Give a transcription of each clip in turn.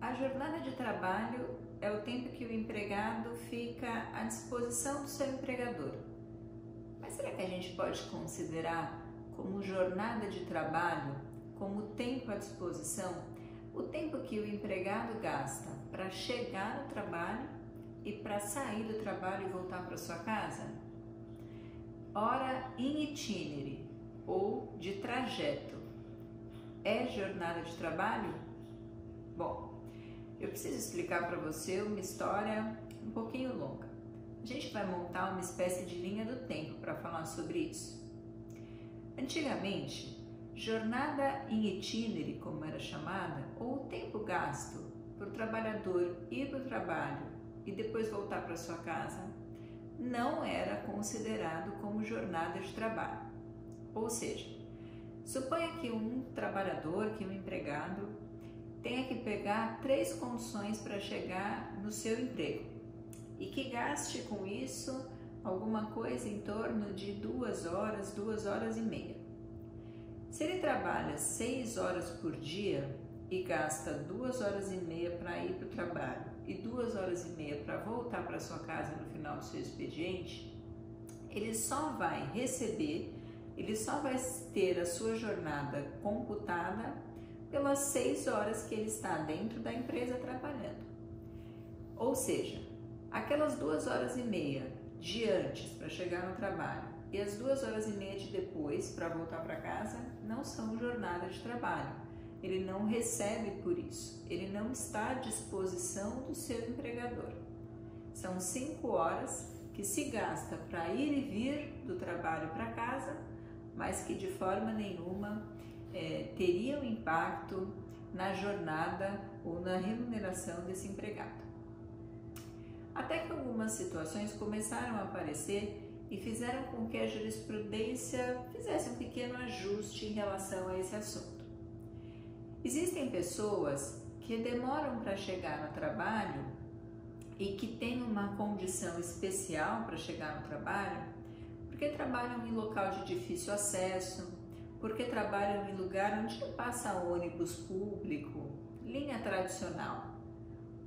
A jornada de trabalho é o tempo que o empregado fica à disposição do seu empregador. Mas será que a gente pode considerar como jornada de trabalho, como tempo à disposição, o tempo que o empregado gasta para chegar no trabalho e para sair do trabalho e voltar para sua casa? Hora in itinere ou de trajeto é jornada de trabalho? Bom, eu preciso explicar para você uma história um pouquinho longa. A gente vai montar uma espécie de linha do tempo para falar sobre isso. Antigamente, jornada in itinere, como era chamada, ou o tempo gasto por o trabalhador ir para o trabalho e depois voltar para sua casa, não era considerado como jornada de trabalho. Ou seja, suponha que um trabalhador, que um empregado, tenha que pegar 3 conduções para chegar no seu emprego e que gaste com isso alguma coisa em torno de 2 horas, 2 horas e meia. Se ele trabalha 6 horas por dia e gasta 2 horas e meia para ir para o trabalho e 2 horas e meia para voltar para sua casa no final do seu expediente, ele só vai receber, ele só vai ter a sua jornada computada pelas 6 horas que ele está dentro da empresa trabalhando. Ou seja, aquelas 2 horas e meia de antes para chegar no trabalho e as 2 horas e meia de depois para voltar para casa não são jornada de trabalho. Ele não recebe por isso, ele não está à disposição do seu empregador. São 5 horas que se gasta para ir e vir do trabalho para casa, mas que de forma nenhuma teriam impacto na jornada ou na remuneração desse empregado. Até que algumas situações começaram a aparecer e fizeram com que a jurisprudência fizesse um pequeno ajuste em relação a esse assunto. Existem pessoas que demoram para chegar no trabalho e que têm uma condição especial para chegar no trabalho porque trabalham em local de difícil acesso, porque trabalham em lugar onde não passa ônibus público, linha tradicional.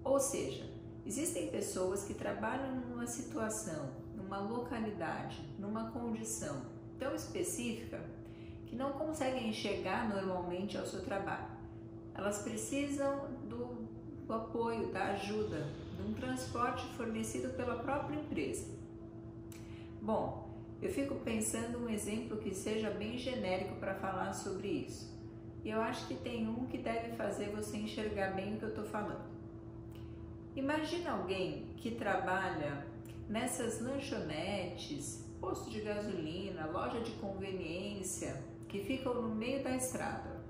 Ou seja, existem pessoas que trabalham numa situação, numa localidade, numa condição tão específica que não conseguem chegar normalmente ao seu trabalho. Elas precisam do apoio, da ajuda, de um transporte fornecido pela própria empresa. Bom, eu fico pensando um exemplo que seja bem genérico para falar sobre isso. E eu acho que tem um que deve fazer você enxergar bem o que eu estou falando. Imagina alguém que trabalha nessas lanchonetes, posto de gasolina, loja de conveniência, que ficam no meio da estrada.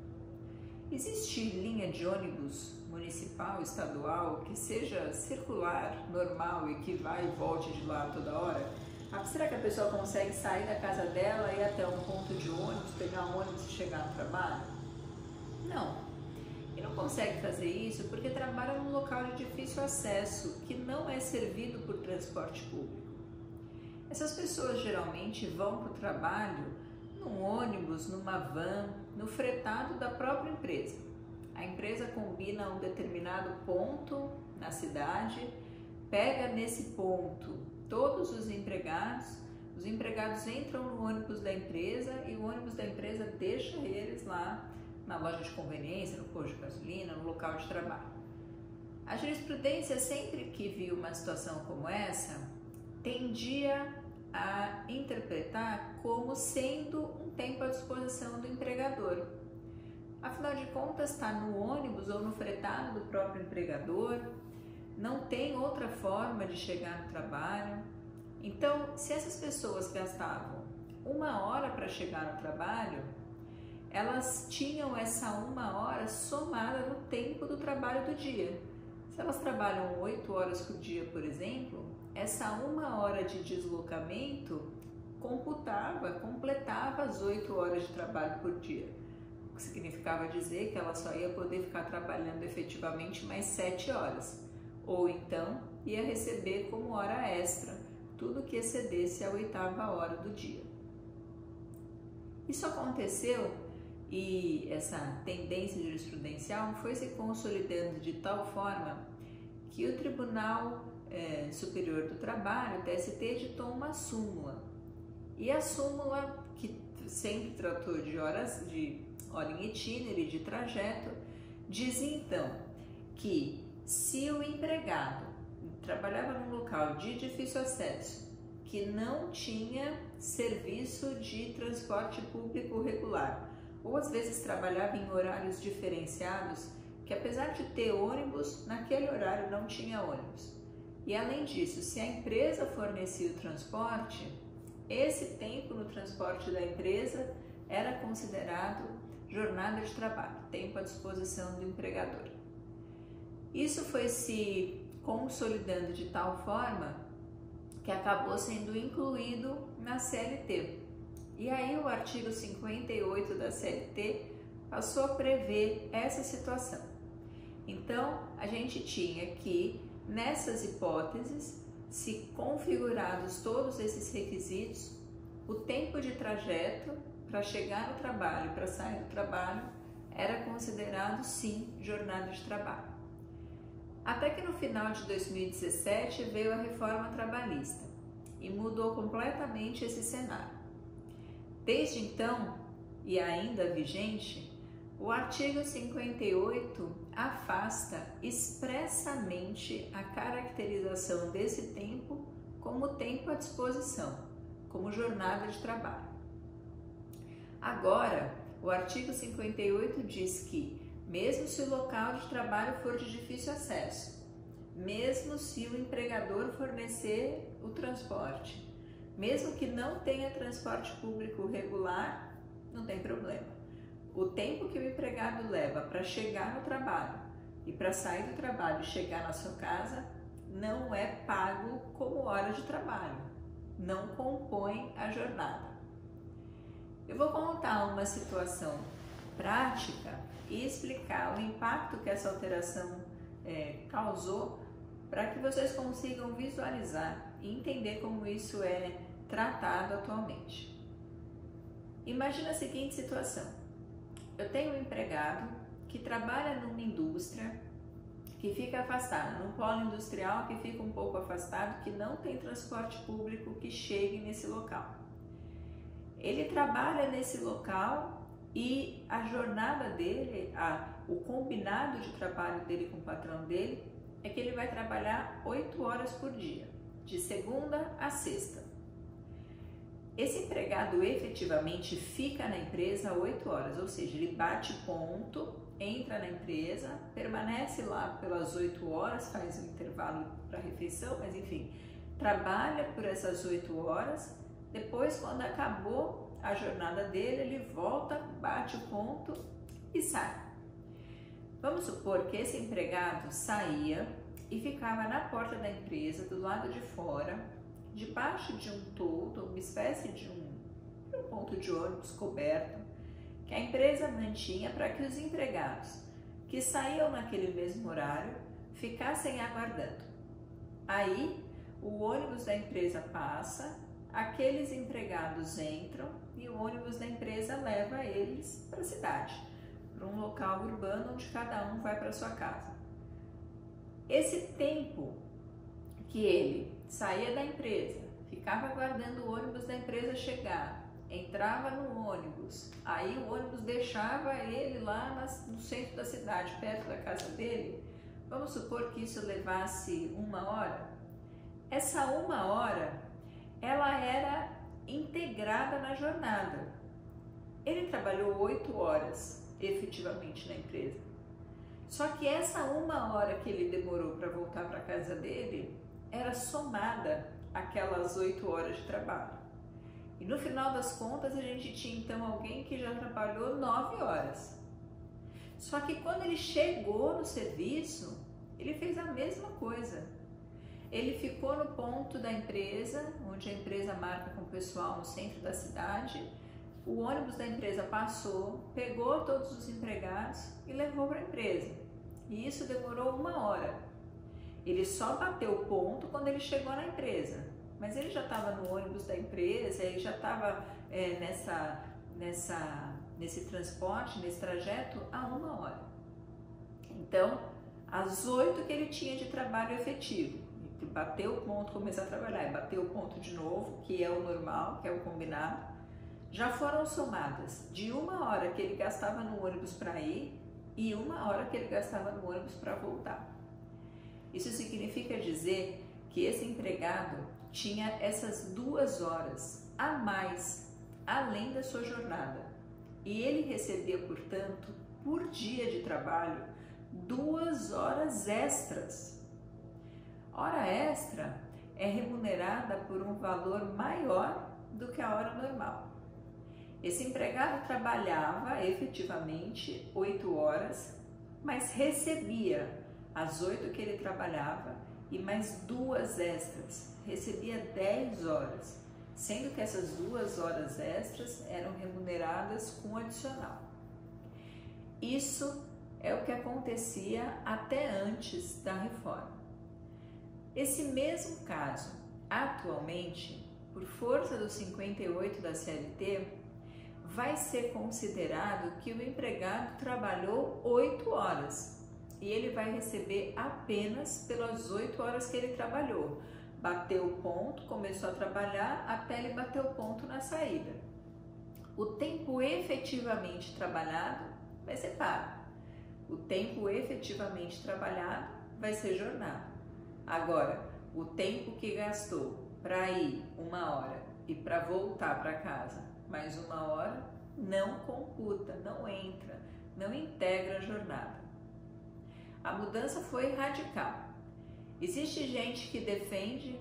Existe linha de ônibus municipal, estadual, que seja circular, normal e que vai e volte de lá toda hora? Será que a pessoa consegue sair da casa dela e ir até um ponto de ônibus, pegar um ônibus e chegar no trabalho? Não. E não consegue fazer isso porque trabalha num local de difícil acesso, que não é servido por transporte público. Essas pessoas geralmente vão para o trabalho num ônibus, numa van, no fretado da própria empresa. A empresa combina um determinado ponto na cidade, pega nesse ponto todos os empregados entram no ônibus da empresa e o ônibus da empresa deixa eles lá na loja de conveniência, no posto de gasolina, no local de trabalho. A jurisprudência, sempre que viu uma situação como essa, tendia a interpretar como sendo um tempo à disposição do empregador. Afinal de contas, está no ônibus ou no fretado do próprio empregador, não tem outra forma de chegar no trabalho. Então, se essas pessoas gastavam 1 hora para chegar no trabalho, elas tinham essa 1 hora somada no tempo do trabalho do dia. Se elas trabalham 8 horas por dia, por exemplo, essa 1 hora de deslocamento completava as 8 horas de trabalho por dia. O que significava dizer que ela só ia poder ficar trabalhando efetivamente mais 7 horas. Ou então ia receber como hora extra tudo que excedesse a 8ª hora do dia. Isso aconteceu e essa tendência jurisprudencial foi se consolidando de tal forma que o Tribunal Superior do Trabalho, o TST, editou uma súmula. E a súmula, que sempre tratou de hora em itinere, de trajeto, dizia então que se o empregado trabalhava num local de difícil acesso, que não tinha serviço de transporte público regular, ou às vezes trabalhava em horários diferenciados, que apesar de ter ônibus, naquele horário não tinha ônibus. E além disso, se a empresa fornecia o transporte, esse tempo no transporte da empresa era considerado jornada de trabalho, tempo à disposição do empregador. Isso foi se consolidando de tal forma que acabou sendo incluído na CLT. E aí o artigo 58 da CLT passou a prever essa situação. Então, a gente tinha que, nessas hipóteses, se configurados todos esses requisitos, o tempo de trajeto para chegar no trabalho e para sair do trabalho era considerado, sim, jornada de trabalho. Até que no final de 2017 veio a reforma trabalhista e mudou completamente esse cenário. Desde então, e ainda vigente, o artigo 58 afasta expressamente a caracterização desse tempo como tempo à disposição, como jornada de trabalho. Agora, o artigo 58 diz que, mesmo se o local de trabalho for de difícil acesso, mesmo se o empregador fornecer o transporte, mesmo que não tenha transporte público regular, não tem problema. O tempo que o empregado leva para chegar no trabalho e para sair do trabalho e chegar na sua casa não é pago como hora de trabalho, não compõe a jornada. Eu vou contar uma situação prática e explicar o impacto que essa alteração causou para que vocês consigam visualizar e entender como isso é tratado atualmente. Imagina a seguinte situação: eu tenho um empregado que trabalha numa indústria que fica afastada, num polo industrial que fica um pouco afastado, que não tem transporte público que chegue nesse local. Ele trabalha nesse local e a jornada dele, o combinado de trabalho dele com o patrão dele, é que ele vai trabalhar 8 horas por dia, de segunda a sexta. Esse empregado efetivamente fica na empresa 8 horas, ou seja, ele bate ponto, entra na empresa, permanece lá pelas 8 horas, faz um intervalo para refeição, mas enfim, trabalha por essas 8 horas. Depois, quando acabou a jornada dele, ele volta, bate o ponto e sai. Vamos supor que esse empregado saía e ficava na porta da empresa, do lado de fora, debaixo de um toldo, uma espécie de um ponto de ônibus coberto, que a empresa mantinha para que os empregados que saíam naquele mesmo horário ficassem aguardando. Aí, o ônibus da empresa passa, aqueles empregados entram e o ônibus da empresa leva eles para a cidade, para um local urbano onde cada um vai para sua casa. Esse tempo que ele saía da empresa, ficava aguardando o ônibus da empresa chegar, entrava no ônibus, aí o ônibus deixava ele lá no centro da cidade, perto da casa dele. Vamos supor que isso levasse 1 hora. Essa 1 hora, ela era integrada na jornada. Ele trabalhou 8 horas efetivamente na empresa. Só que essa 1 hora que ele demorou para voltar para a casa dele era somada àquelas 8 horas de trabalho. E no final das contas a gente tinha então alguém que já trabalhou 9 horas. Só que quando ele chegou no serviço, ele fez a mesma coisa. Ele ficou no ponto da empresa, onde a empresa marca com o pessoal no centro da cidade. O ônibus da empresa passou, pegou todos os empregados e levou para a empresa. E isso demorou 1 hora. Ele só bateu o ponto quando ele chegou na empresa. Mas nesse transporte, nesse trajeto, a 1 hora. Então, às 8 que ele tinha de trabalho efetivo, bateu o ponto, começar a trabalhar e bateu o ponto de novo, que é o normal, que é o combinado, já foram somadas de 1 hora que ele gastava no ônibus para ir e 1 hora que ele gastava no ônibus para voltar. Isso significa dizer que esse empregado tinha essas 2 horas a mais, além da sua jornada. E ele recebia, portanto, por dia de trabalho, 2 horas extras. Hora extra é remunerada por um valor maior do que a hora normal. Esse empregado trabalhava efetivamente 8 horas, mas recebia as 8 que ele trabalhava e mais 2 extras, recebia 10 horas, sendo que essas 2 horas extras eram remuneradas com adicional. Isso é o que acontecia até antes da reforma. Esse mesmo caso, atualmente, por força do 58 da CLT, vai ser considerado que o empregado trabalhou 8 horas e ele vai receber apenas pelas 8 horas que ele trabalhou. Bateu o ponto, começou a trabalhar até ele bater o ponto na saída. O tempo efetivamente trabalhado vai ser pago. O tempo efetivamente trabalhado vai ser jornada. Agora, o tempo que gastou para ir 1 hora e para voltar para casa mais 1 hora não computa, não entra, não integra a jornada. A mudança foi radical. Existe gente que defende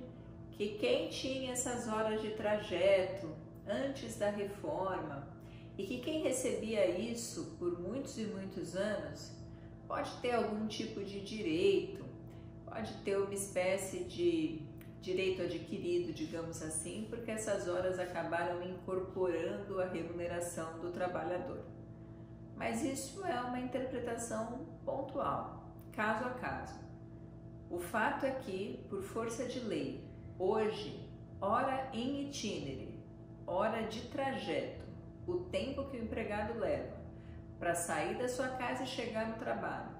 que quem tinha essas horas de trajeto antes da reforma e que quem recebia isso por muitos e muitos anos pode ter algum tipo de direito, pode ter uma espécie de direito adquirido, digamos assim, porque essas horas acabaram incorporando a remuneração do trabalhador. Mas isso é uma interpretação pontual, caso a caso. O fato é que, por força de lei, hoje, hora in itinere, hora de trajeto, o tempo que o empregado leva para sair da sua casa e chegar no trabalho,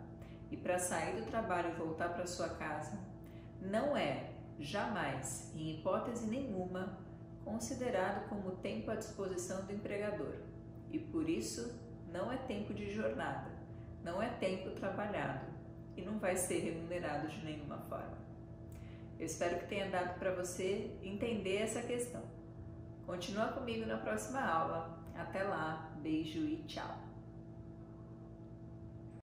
e para sair do trabalho e voltar para sua casa, não é, jamais, em hipótese nenhuma, considerado como tempo à disposição do empregador. E por isso, não é tempo de jornada, não é tempo trabalhado e não vai ser remunerado de nenhuma forma. Eu espero que tenha dado para você entender essa questão. Continua comigo na próxima aula. Até lá, beijo e tchau!